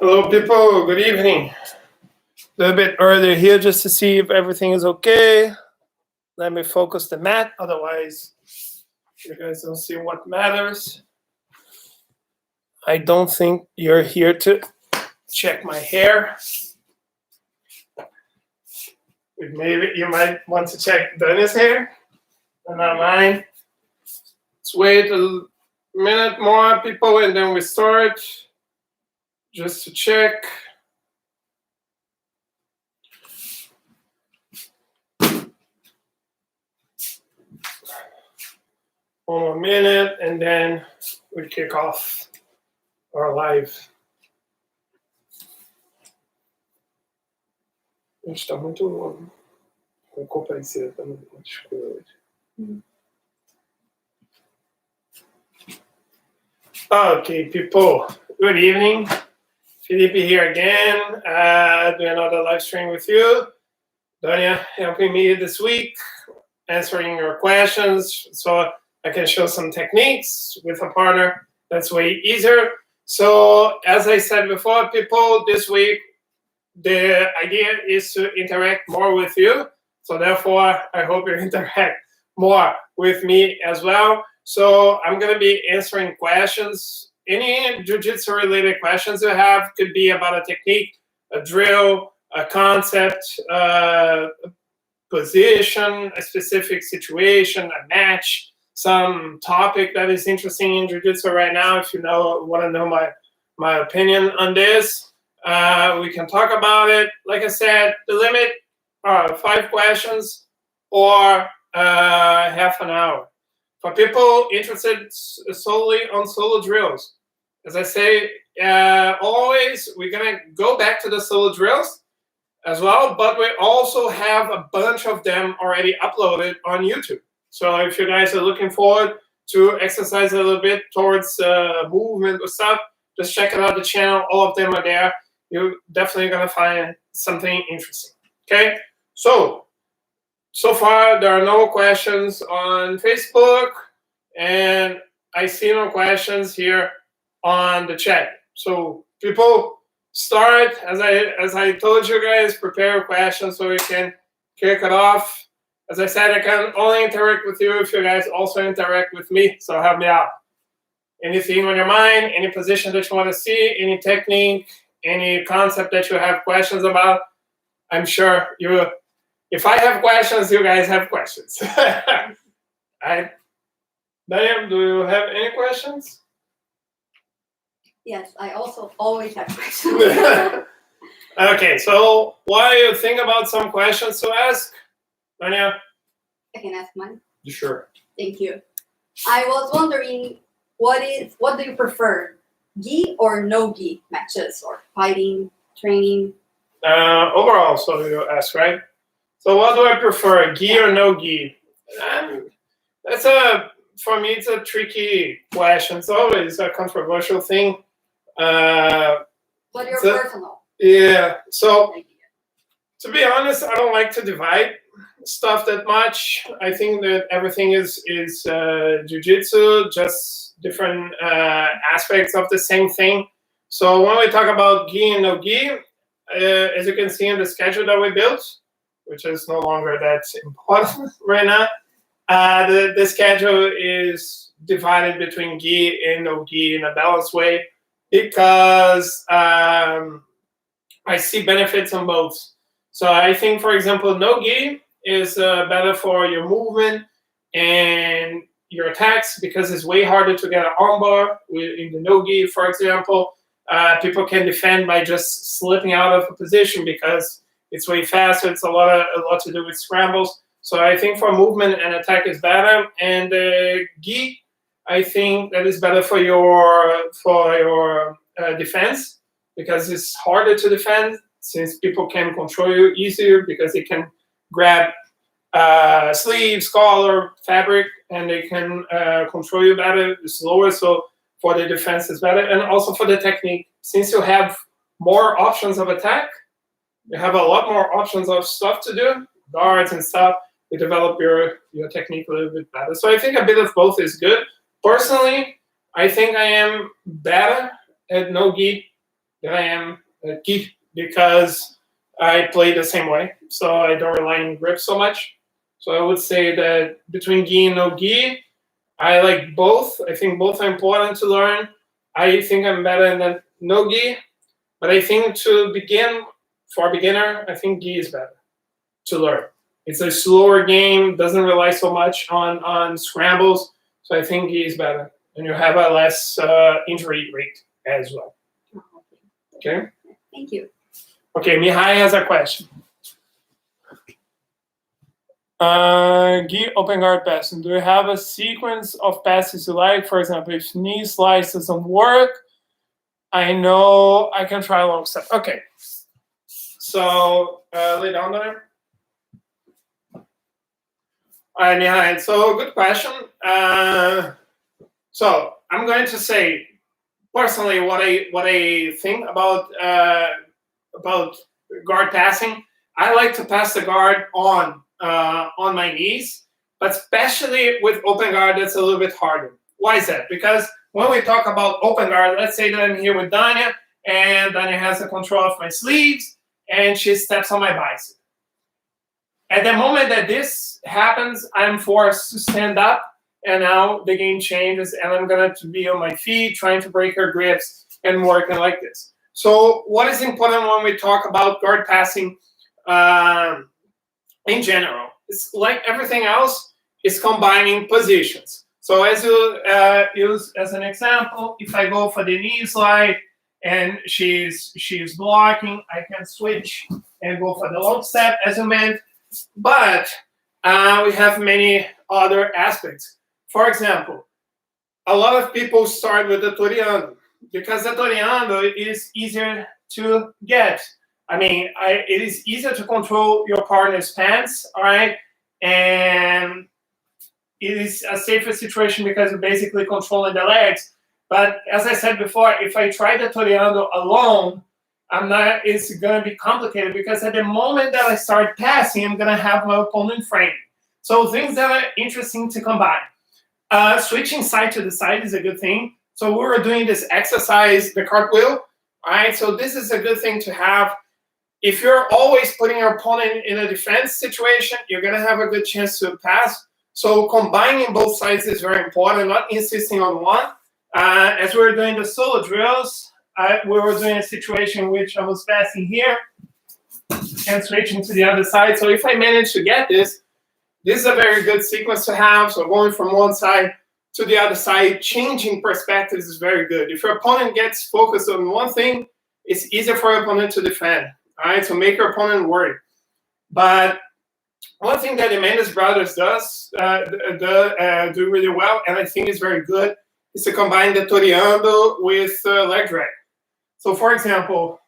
Hello, people. Good evening. A little bit earlier here just to see if everything is okay. Let me focus the mat. Otherwise, you guys don't see what matters. I don't think you're here to check my hair. Maybe you might want to check Dania's hair, but not mine. Let's wait a minute more, people, and then we start. Just to check. One more minute, and then we kick off our live. A gente está muito com compreensível também. Okay, people. Good evening. Felipe here again, doing another live stream with you. Dania helping me this week, answering your questions so I can show some techniques with a partner. That's way easier. So as I said before, people, this week, the idea is to interact more with you. So therefore, I hope you interact more with me as well. So I'm going to be answering questions. Any Jiu-Jitsu related questions you have could be about a technique, a drill, a concept, a position, a specific situation, a match, some topic that is interesting in Jiu-Jitsu right now. If you want to know my opinion on this, we can talk about it. Like I said, the limit are 5 questions or half an hour. For people interested solely on solo drills, as I say, always, we're going to go back to the solo drills as well, but we also have a bunch of them already uploaded on YouTube. So if you guys are looking forward to exercise a little bit towards movement or stuff, just check out the channel. All of them are there. You're definitely going to find something interesting. Okay? So far, there are no questions on Facebook, and I see no questions here on the chat. So people, start, as I told you guys, prepare your questions so we can kick it off. As I said, I can only interact with you if you guys also interact with me, so help me out. Anything on your mind, any position that you want to see, any technique, any concept that you have questions about, I'm sure you. If I have questions, you guys have questions. Daniel, do you have any questions? Yes, I also always have questions. Okay, so while you think about some questions to ask, Daniel? I can ask mine? Sure. Thank you. I was wondering, what do you prefer? Gi or no gi matches or fighting, training? Overall, so you ask, right? So what do I prefer, gi or no gi? For me, it's a tricky question. It's always a controversial thing. But you're personal. Yeah. So to be honest, I don't like to divide stuff that much. I think that everything is Jiu-Jitsu, just different aspects of the same thing. So when we talk about gi and no gi, as you can see in the schedule that we built, which is no longer that important right now, the schedule is divided between gi and no gi in a balanced way because I see benefits on both. So I think, for example, no gi is better for your movement and your attacks because it's way harder to get an armbar in the no gi, for example. People can defend by just slipping out of a position because it's way faster. It's a lot to do with scrambles. So I think for movement and attack is better. And gi, I think that is better for your defense because it's harder to defend since people can control you easier because they can grab sleeves, collar, fabric, and they can control you better. It's lower, so for the defense is better. And also for the technique, since you have more options of attack, you have a lot more options of stuff to do, guards and stuff. You develop your technique a little bit better. So I think a bit of both is good. Personally, I think I am better at no gi than I am at gi because I play the same way. So I don't rely on grip so much. So I would say that between gi and no gi, I like both. I think both are important to learn. I think I'm better than no gi, but I think to begin, for a beginner, I think gi is better to learn. It's a slower game, doesn't rely so much on scrambles. So I think gi is better. And you have a less injury rate as well. Okay? Thank you. Okay, Mihai has a question. Gi open guard passing. Do you have a sequence of passes you like? For example, if knee slice doesn't work, I know I can try a long step. Okay. So lay down there. All right, Mihai. So good question. So I'm going to say personally what I think about guard passing. I like to pass the guard on my knees, but especially with open guard, that's a little bit harder. Why is that? Because when we talk about open guard, let's say that I'm here with Dania, and Dania has the control of my sleeves, and she steps on my bicep. At the moment that this happens, I'm forced to stand up, and now the game changes, and I'm going to be on my feet, trying to break her grips and working like this. So what is important when we talk about guard passing in general? It's like everything else, it's combining positions. So as you use as an example, if I go for the knee slide and she's blocking, I can switch and go for the long step as you meant. But we have many other aspects. For example, a lot of people start with the toreando because the toreando is easier to get. I mean, it is easier to control your partner's pants, all right? And it is a safer situation because you're basically controlling the legs. But as I said before, if I try the toreando alone, it's going to be complicated because at the moment that I start passing, I'm going to have my opponent framing. So things that are interesting to combine. Switching side to the side is a good thing. So we were doing this exercise, the cartwheel, all right? So this is a good thing to have. If you're always putting your opponent in a defense situation, you're going to have a good chance to pass. So combining both sides is very important, not insisting on one. As we were doing the solo drills, we were doing a situation in which I was passing here and switching to the other side. So if I manage to get this is a very good sequence to have. So going from one side to the other side, changing perspectives is very good. If your opponent gets focused on one thing, it's easier for your opponent to defend. All right, so make your opponent worry. But one thing that the Mendes brothers do really well, and I think is very good, is to combine the toreando with leg drag. So for example,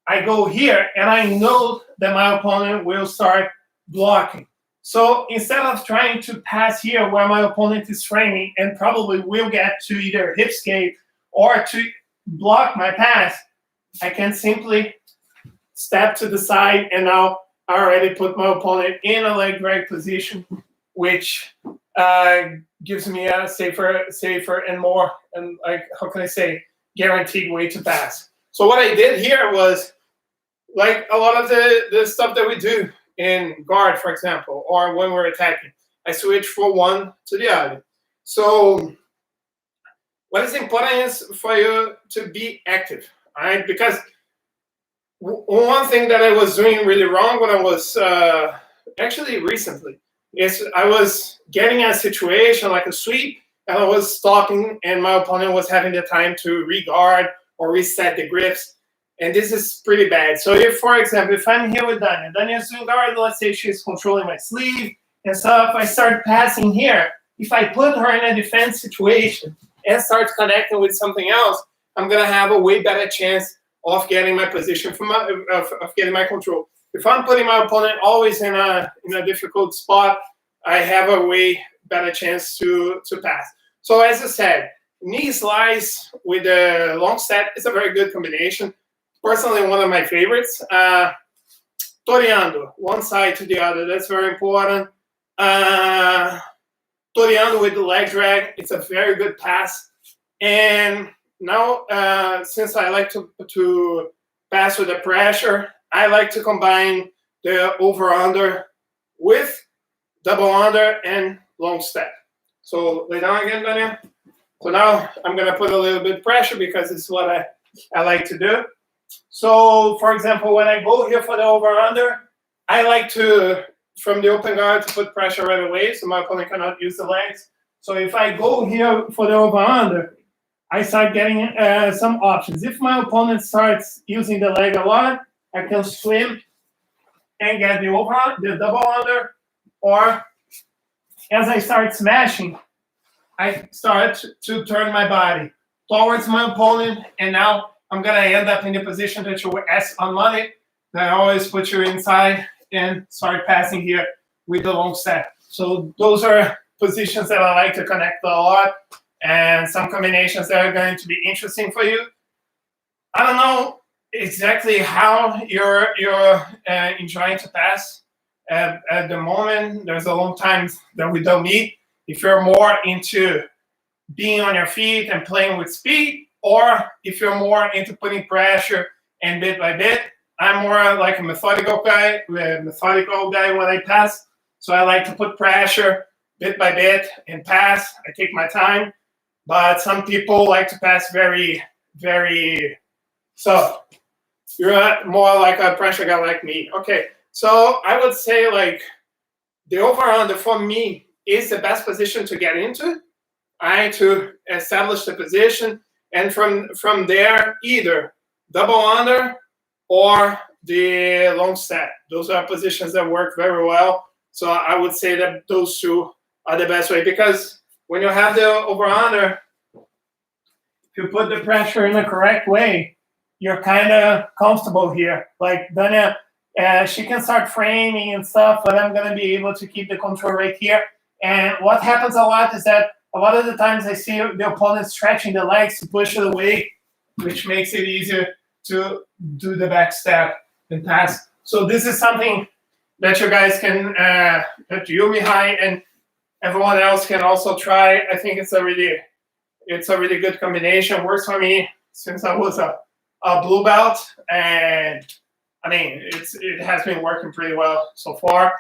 I go here and I know that my opponent will start blocking. So instead of trying to pass here where my opponent is framing and probably will get to either hip escape or to block my pass, I can simply step to the side, and now I already put my opponent in a leg drag position, which gives me a safer and more, and like, how can I say, guaranteed way to pass. So what I did here was like a lot of the stuff that we do in guard, for example, or when we're attacking. I switch from one to the other. So what is important is for you to be active, all right? Because one thing that I was doing really wrong when I was actually recently is I was getting a situation like a sweep, and I was stopping, and my opponent was having the time to re-guard or reset the grips, and this is pretty bad. So if, for example, if I'm here with Dania's doing guard, let's say she's controlling my sleeve, and so if I start passing here, if I put her in a defense situation and start connecting with something else, I'm gonna have a way better chance of getting my position of getting my control. If I'm putting my opponent always in a difficult spot, I have a way better chance to pass. So as I said, knee slice with a long step is a very good combination. Personally, one of my favorites. Toreando, one side to the other, that's very important. Toreando with the leg drag, it's a very good pass. And now since I like to pass with the pressure, I like to combine the over-under with double under and long step. So lay down again, Dania. So now I'm going to put a little bit of pressure because it's what I like to do. So, for example, when I go here for the over-under, I like to, from the open guard, to put pressure right away so my opponent cannot use the legs. So if I go here for the over-under, I start getting some options. If my opponent starts using the leg a lot, I can swim and get the the double under, or as I start smashing, I start to turn my body towards my opponent, and now I'm gonna end up in the position that you were asked on Monday, that I always put you inside and start passing here with the long step. So those are positions that I like to connect a lot, and some combinations that are going to be interesting for you. I don't know exactly how you're enjoying to pass at the moment. There's a long time that we don't meet. If you're more into being on your feet and playing with speed, or if you're more into putting pressure and bit by bit. I'm more like a methodical guy when I pass. So I like to put pressure bit by bit and pass. I take my time. But some people like to pass very, very. So you're more like a pressure guy like me. Okay, so I would say like the over-under for me is the best position to get into. To establish the position, and from there, either double under or the long step. Those are positions that work very well. So I would say that those two are the best way, because when you have the over-under, if you put the pressure in the correct way, you're kind of comfortable here. Like Dania, she can start framing and stuff, but I'm going to be able to keep the control right here. And what happens a lot is that a lot of the times I see the opponent stretching the legs to push it away, which makes it easier to do the back step and pass. So this is something that you guys can, that you, Mihai, and everyone else can also try. I think it's a really good combination. Works for me since I was a blue belt, and I mean it has been working pretty well so far.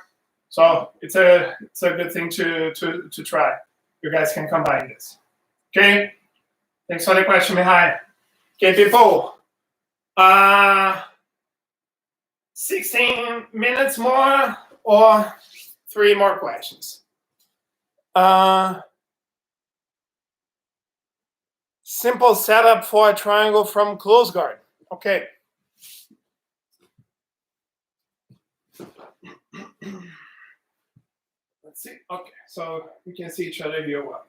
So it's a good thing to try. You guys can combine this. Okay. Thanks for the question, Mihai. Okay, people. 16 minutes more or 3 more questions. Simple setup for a triangle from close guard. Okay. Let's see. Okay, so we can see each other here well.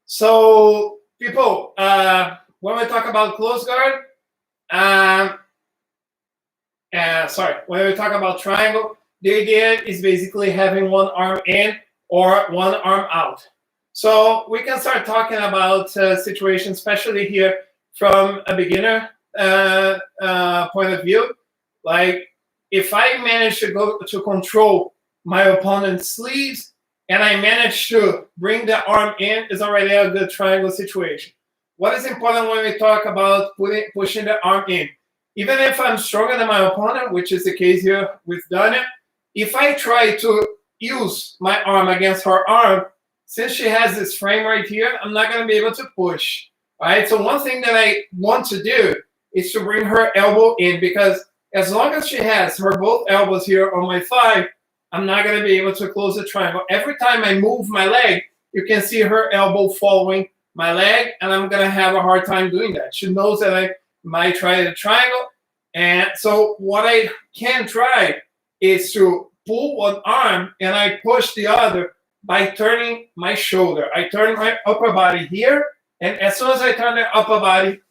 So, people, when we talk about close guard, when we talk about triangle, the idea is basically having one arm in or one arm out. So we can start talking about situations, especially here from a beginner point of view. Like if I manage to control my opponent's sleeves and I manage to bring the arm in, is already a good triangle situation. What is important when we talk about pushing the arm in? Even if I'm stronger than my opponent, which is the case here with Dania, if I try to use my arm against her arm, since she has this frame right here, I'm not going to be able to push. All right. So one thing that I want to do is to bring her elbow in, because as long as she has her both elbows here on my thigh, I'm not going to be able to close the triangle. Every time I move my leg, you can see her elbow following my leg, and I'm going to have a hard time doing that. She knows that I might try the triangle. And so what I can try is to pull one arm and I push the other by turning my shoulder. I turn my upper body here, and as soon as I turn the upper body,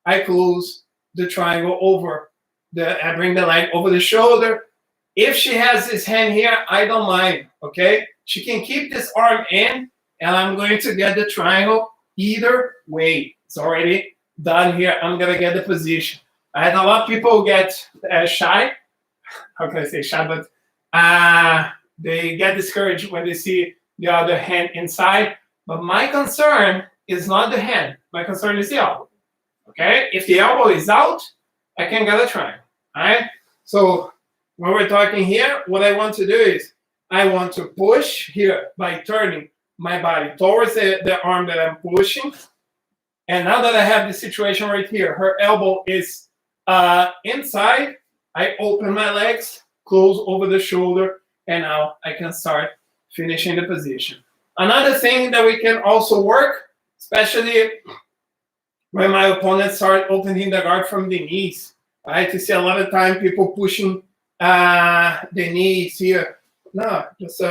I close the triangle over. I bring the leg over the shoulder. If she has this hand here, I don't mind, okay? She can keep this arm in, and I'm going to get the triangle either way. It's already done here. I'm going to get the position. I had a lot of people get shy. How can I say shy? But they get discouraged when they see the other hand inside. But my concern is not the hand. My concern is the elbow. Okay, if the elbow is out, I can get a triangle. All right. So when we're talking here, what I want to do is I want to push here by turning my body towards the arm that I'm pushing. And now that I have the situation right here, her elbow is inside. I open my legs, close over the shoulder, and now I can start finishing the position. Another thing that we can also work, especially when my opponents start opening the guard from the knees. Right? You see a lot of time people pushing the knees here. No, just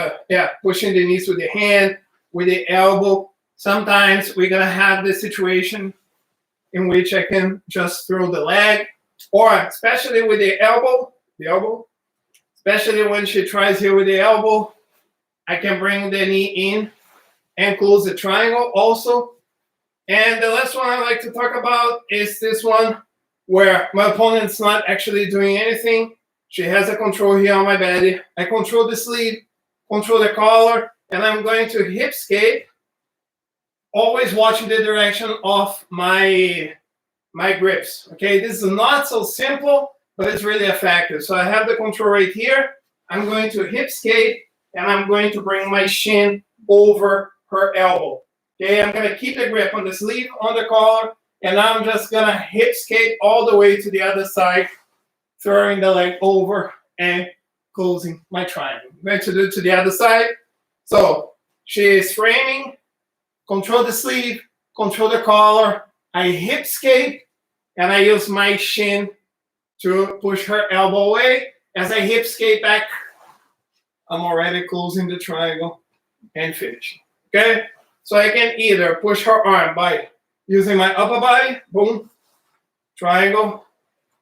pushing the knees with the hand, with the elbow. Sometimes we're gonna have the situation in which I can just throw the leg, or especially with the elbow, especially when she tries here with the elbow, I can bring the knee in and close the triangle also. And the last one I like to talk about is this one where my opponent's not actually doing anything. She has a control here on my body. I control the sleeve, control the collar, and I'm going to hip skate, always watching the direction of my grips. Okay, this is not so simple, but it's really effective. So I have the control right here. I'm going to hip skate, and I'm going to bring my shin over her elbow. Okay, I'm going to keep the grip on the sleeve, on the collar, and I'm just going to hip skate all the way to the other side, throwing the leg over and closing my triangle. I'm going to do it to the other side. So she is framing, control the sleeve, control the collar. I hip skate, and I use my shin to push her elbow away. As I hip skate back, I'm already closing the triangle and finishing. Okay? So I can either push her arm by using my upper body, boom, triangle.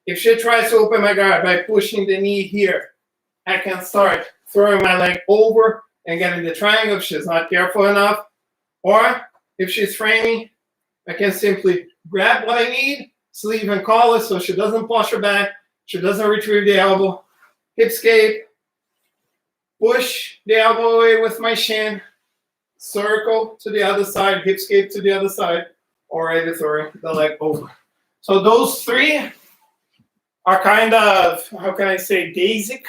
If she tries to open my guard by pushing the knee here, I can start throwing my leg over and getting the triangle if she's not careful enough. Or if she's framing, I can simply grab what I need, sleeve and collar, so she doesn't push her back, she doesn't retrieve the elbow, hip skate, push the elbow away with my shin, circle to the other side, hip skate to the other side, already throwing the leg over. So those three are kind of, how can I say, basic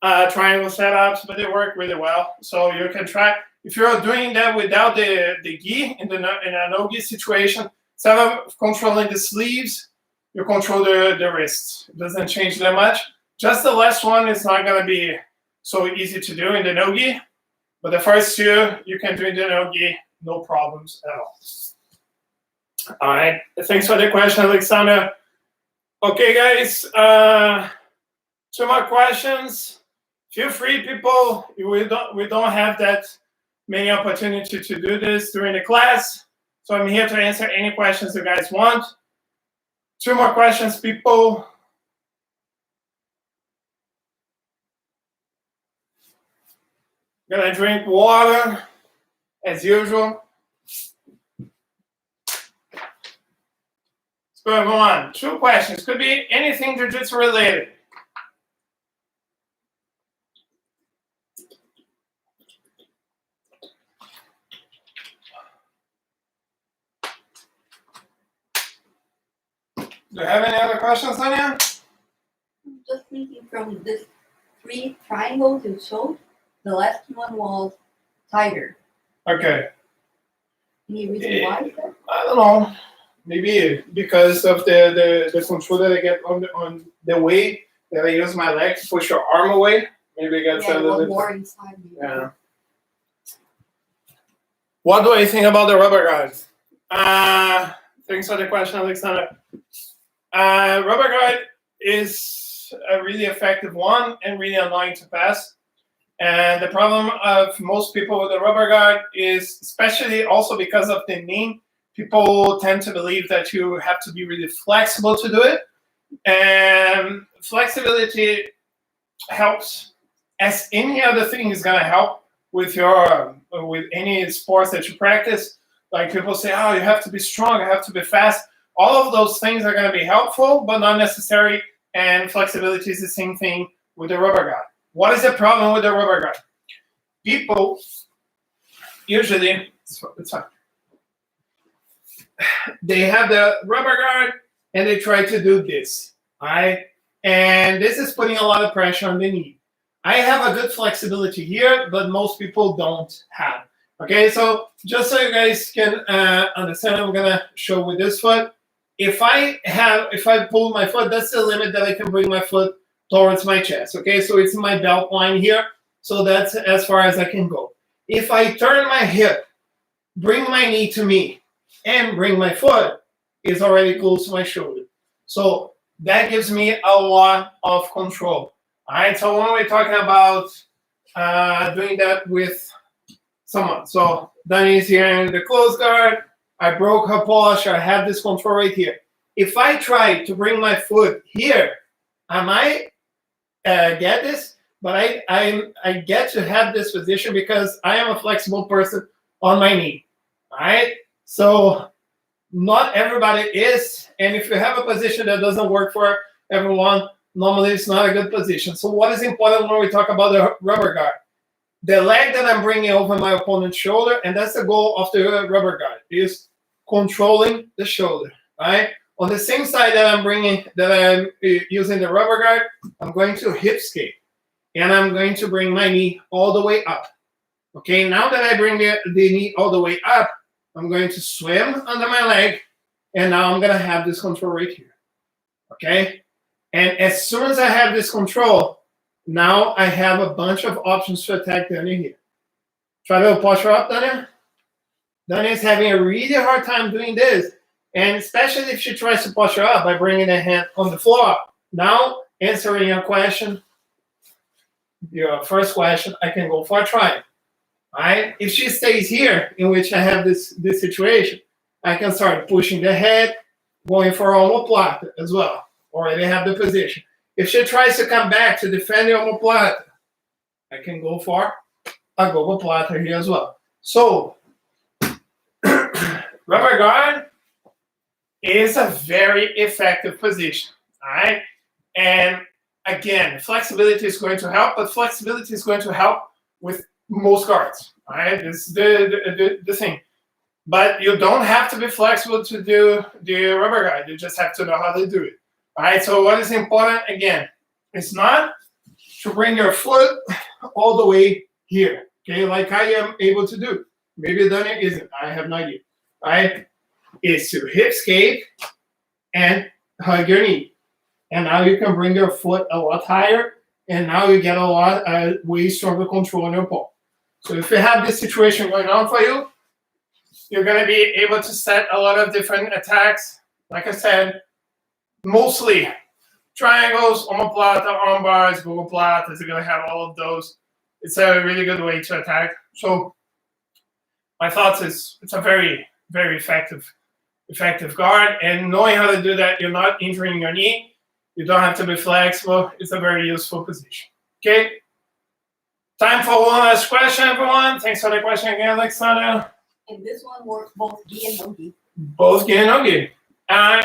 triangle setups, but they work really well. So you can try, if you're doing that without the gi in a no-gi situation, instead of controlling the sleeves, you control the wrists. It doesn't change that much. Just the last one is not going to be so easy to do in the no-gi, but the first two you can do in the no-gi, no problems at all. All right, thanks for the question, Alexander. Okay, guys, 2 more questions. Feel free, people. We don't have that many opportunity to do this during the class, so I'm here to answer any questions you guys want. 2 more questions, people. Gonna drink water as usual. Let's go on. 2 questions. Could be anything jiu-jitsu related. Do you have any other questions, Dania? I'm just thinking from this 3 triangles you showed, the last one was tighter. Okay. Any reason why? I don't know. Maybe because of the control that I get on the way that I use my leg to push your arm away. Maybe it gets a little bit more inside. Yeah. What do I think about the rubber guards? Thanks for the question, Alexander. Rubber guard is a really effective one and really annoying to pass. And the problem of most people with the rubber guard is, especially also because of the name, people tend to believe that you have to be really flexible to do it. And flexibility helps, as any other thing is going to help with any sports that you practice. Like people say, oh, you have to be strong, you have to be fast. All of those things are going to be helpful, but not necessary. And flexibility is the same thing with the rubber guard. What is the problem with the rubber guard? People usually, it's fine. they have the rubber guard and they try to do this, all right? And this is putting a lot of pressure on the knee. I have a good flexibility here, but most people don't have. Okay, so just so you guys can understand, I'm gonna show with this foot. If I pull my foot, that's the limit that I can bring my foot towards my chest. Okay, so it's my belt line here, so that's as far as I can go. If I turn my hip, bring my knee to me, and bring my foot, it's already close to my shoulder. So that gives me a lot of control. All right, so when we're talking about doing that with someone, so Dani is here in the close guard. I broke her posture. I have this control right here. If I try to bring my foot here, I might get this, but I get to have this position because I am a flexible person on my knee. All right, so not everybody is, and if you have a position that doesn't work for everyone, normally it's not a good position. So what is important when we talk about the rubber guard? The leg that I'm bringing over my opponent's shoulder, and that's the goal of the rubber guard, is controlling the shoulder, right? On the same side that I'm using the rubber guard, I'm going to hip skate, and I'm going to bring my knee all the way up. Okay, now that I bring the knee all the way up, I'm going to swim under my leg, and now I'm gonna have this control right here, okay? And as soon as I have this control, now I have a bunch of options to attack Dania here. Try to posture up, Dania. Dania is having a really hard time doing this, and especially if she tries to posture up by bringing the hand on the floor. Now, answering your question, your first question, I can go for a try. Right? If she stays here, in which I have this situation, I can start pushing the head, going for omoplata as well. Already have the position. If she tries to come back to defend the omoplata, I can go for a gogoplata here as well. So, rubber guard is a very effective position. All right? And again, flexibility is going to help, but flexibility is going to help with most guards, all right? This is the thing. But you don't have to be flexible to do the rubber guard. You just have to know how to do it, all right? So what is important, again, it's not to bring your foot all the way here, okay, like I am able to do. Maybe Dania isn't. I have no idea, all right? It's to hip skate and hug your knee. And now you can bring your foot a lot higher, and now you get a lot way stronger control on your ball. So if you have this situation going on for you, you're going to be able to set a lot of different attacks. Like I said, mostly triangles, omoplata, arm bars, gogoplatas. You're going to have all of those. It's a really good way to attack. So my thoughts is it's a very, very effective guard. And knowing how to do that, you're not injuring your knee. You don't have to be flexible. It's a very useful position. Okay? Time for one last question, everyone. Thanks for the question again, Alexandra. And this one works both gi and no gi. Both gi and no gi.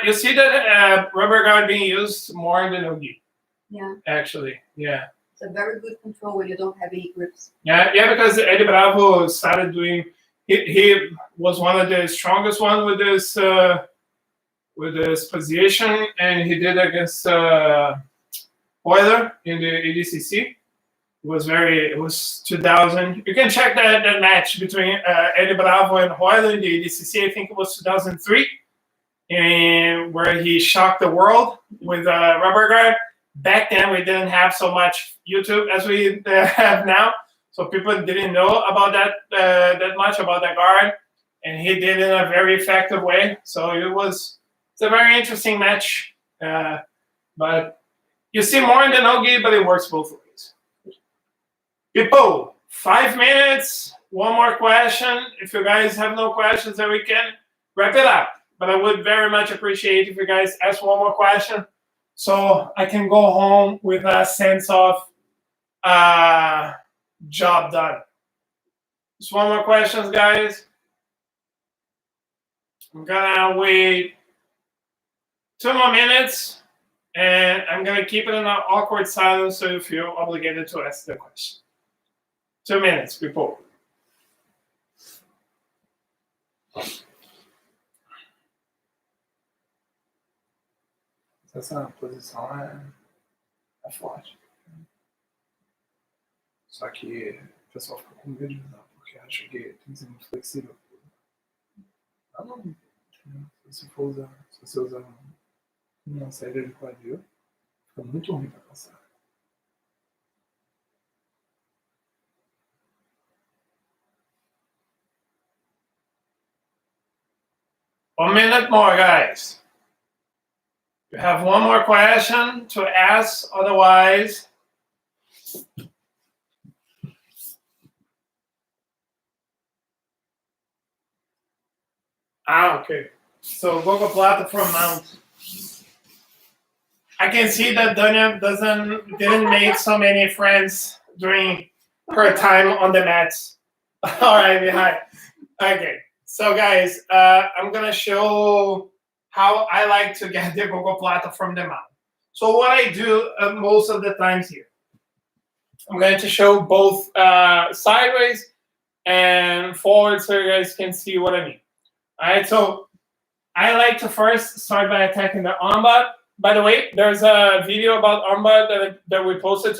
You see that rubber guard being used more in the no gi. Yeah. Actually, yeah. It's a very good control when you don't have any grips. Yeah, because Eddie Bravo started doing. He was one of the strongest one with this position, and he did against Euler in the ADCC. It was 2000. You can check that match between Eddie Bravo and Euler in the ADCC. I think it was 2003, and where he shocked the world with rubber guard. Back then, we didn't have so much YouTube as we have now, so people didn't know about that much about that guard, and he did it in a very effective way. So it's a very interesting match, but you see more in the no-gi, but it works both ways. People, 5 minutes, one more question. If you guys have no questions, then we can wrap it up. But I would very much appreciate if you guys ask one more question so I can go home with a sense of job done. Just one more question, guys. I'm gonna wait 2 more minutes, and I'm gonna keep it in an awkward silence so you feel obligated to ask the question. 2 minutes, people. Essa posição é forte. Só que o pessoal fica com medo de usar, porque acha que tem que ser muito flexível. Não. Se você usar uma saída de quadril, fica muito ruim para passar. One minute more, guys. You have one more question to ask, otherwise. Okay. So gogoplata from mount. I can see that Dania didn't make so many friends during her time on the mats. All right, hi. Okay. So guys, I'm gonna show how I like to get the gogoplata from the mount. So what I do most of the times here, I'm going to show both sideways and forward so you guys can see what I mean. All right, so I like to first start by attacking the armbar. By the way, there's a video about armbar that we posted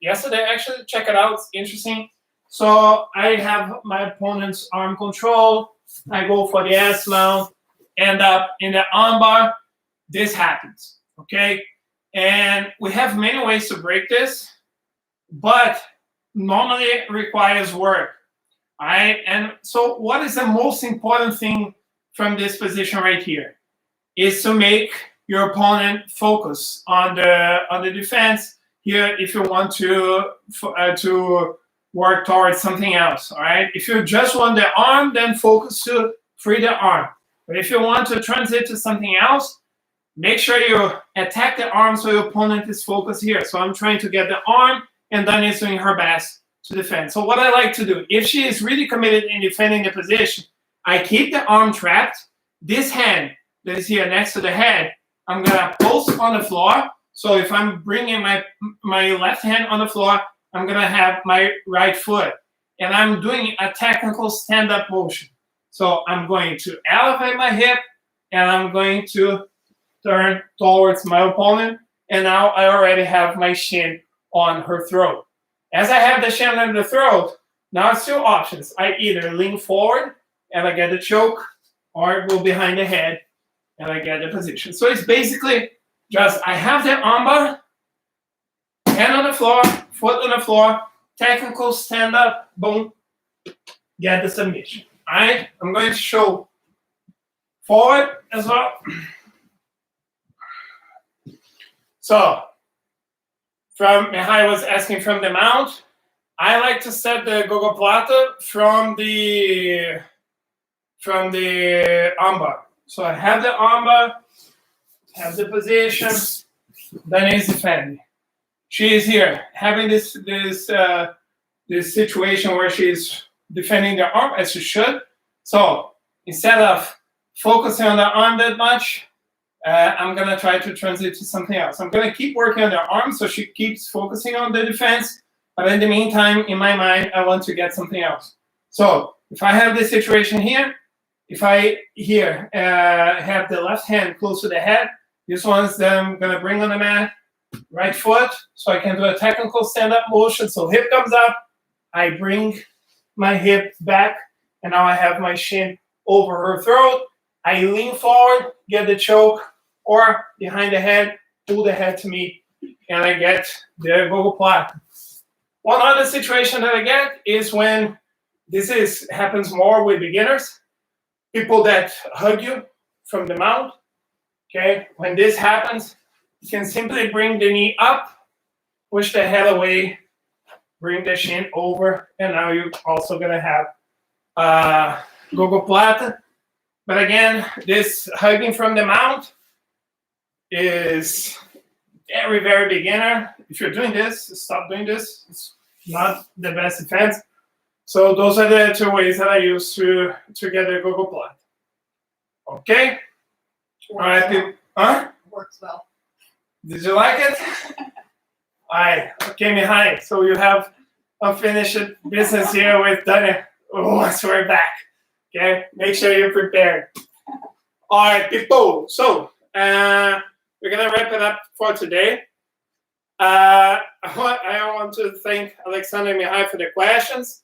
yesterday. Actually, check it out. It's interesting. So I have my opponent's arm control. I go for the ass mount, end up in the armbar. This happens, okay? And we have many ways to break this, but normally it requires work, all right? And so what is the most important thing from this position right here is to make your opponent focus on the defense here if you want to work towards something else, all right? If you just want the arm, then focus to free the arm. But if you want to transit to something else, make sure you attack the arm so your opponent is focused here. So I'm trying to get the arm, and Dania is doing her best to defend. So what I like to do, if she is really committed in defending the position, I keep the arm trapped. This hand that is here next to the head, I'm gonna post on the floor. So if I'm bringing my left hand on the floor, I'm gonna have my right foot. And I'm doing a technical stand-up motion. So I'm going to elevate my hip, and I'm going to turn towards my opponent. And now I already have my shin on her throat. As I have the shin on the throat, now it's two options. I either lean forward and I get the choke, or go behind the head and I get the position. So it's basically just I have the armbar, hand on the floor, foot on the floor, technical stand up, boom, get the submission. All right, I'm going to show forward as well. So, from Mihai was asking from the mount, I like to set the gogoplata from the armbar. So I have the armbar, have the position, then is defending. She is here having this situation where she's defending the arm as she should. So instead of focusing on the arm that much, I'm gonna try to transit to something else. I'm gonna keep working on the arm so she keeps focusing on the defense. But in the meantime, in my mind, I want to get something else. So if I have this situation here, if I here have the left hand close to the head, this one's then I'm gonna bring on the mat, right foot, so I can do a technical stand-up motion. So hip comes up, I bring my hip back, and now I have my shin over her throat. I lean forward, get the choke, or behind the head, pull the head to me, and I get the gogoplata. One other situation that I get is when happens more with beginners, people that hug you from the mount. Okay, when this happens, you can simply bring the knee up, push the head away, bring the shin over, and now you're also gonna have gogoplata. But again, this hugging from the mount is very, very beginner. If you're doing this, stop doing this. It's not the best defense. So those are the two ways that I use to get the gogoplata. Okay? All right, people. Huh? Works well. Did you like it? All right. Okay, Mihai. So you have unfinished business here with Dania. Once we're back. Okay? Make sure you're prepared. All right, people. So we're gonna wrap it up for today. I want to thank Alexander and Mihai for the questions.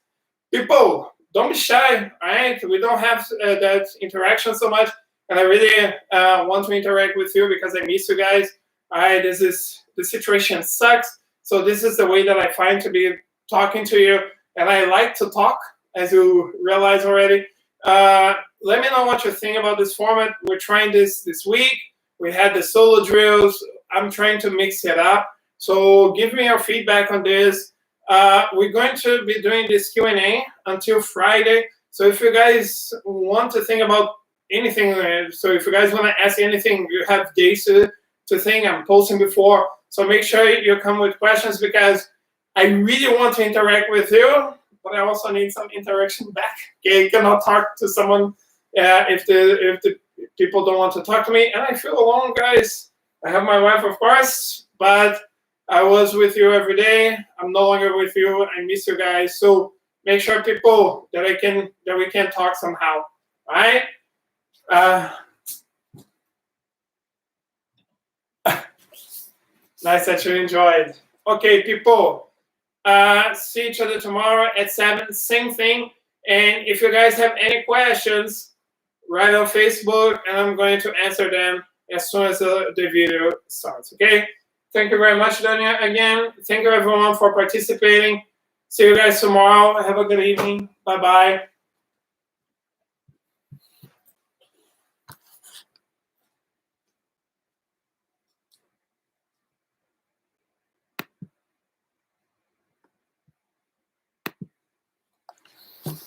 People, don't be shy, all right? We don't have that interaction so much, and I really want to interact with you because I miss you guys. All right, the situation sucks, so this is the way that I find to be talking to you, and I like to talk, as you realize already. Let me know what you think about this format. We're trying this week. We had the solo drills. I'm trying to mix it up. So give me your feedback on this. We're going to be doing this Q&A until Friday. So if you guys want to think about anything, so if you guys want to ask anything, you have days to think. I'm posting before. So make sure you come with questions because I really want to interact with you, but I also need some interaction back. Okay, you cannot talk to someone if the people don't want to talk to me. And I feel alone, guys. I have my wife, of course, but I was with you every day. I'm no longer with you. I miss you guys. So make sure, people, that we can talk somehow. All right? Nice that you enjoyed. Okay, people. See each other tomorrow at 7. Same thing. And if you guys have any questions, write on Facebook, and I'm going to answer them as soon as the video starts. Okay? Thank you very much, Dania. Again, thank you everyone for participating. See you guys tomorrow. Have a good evening. Bye-bye.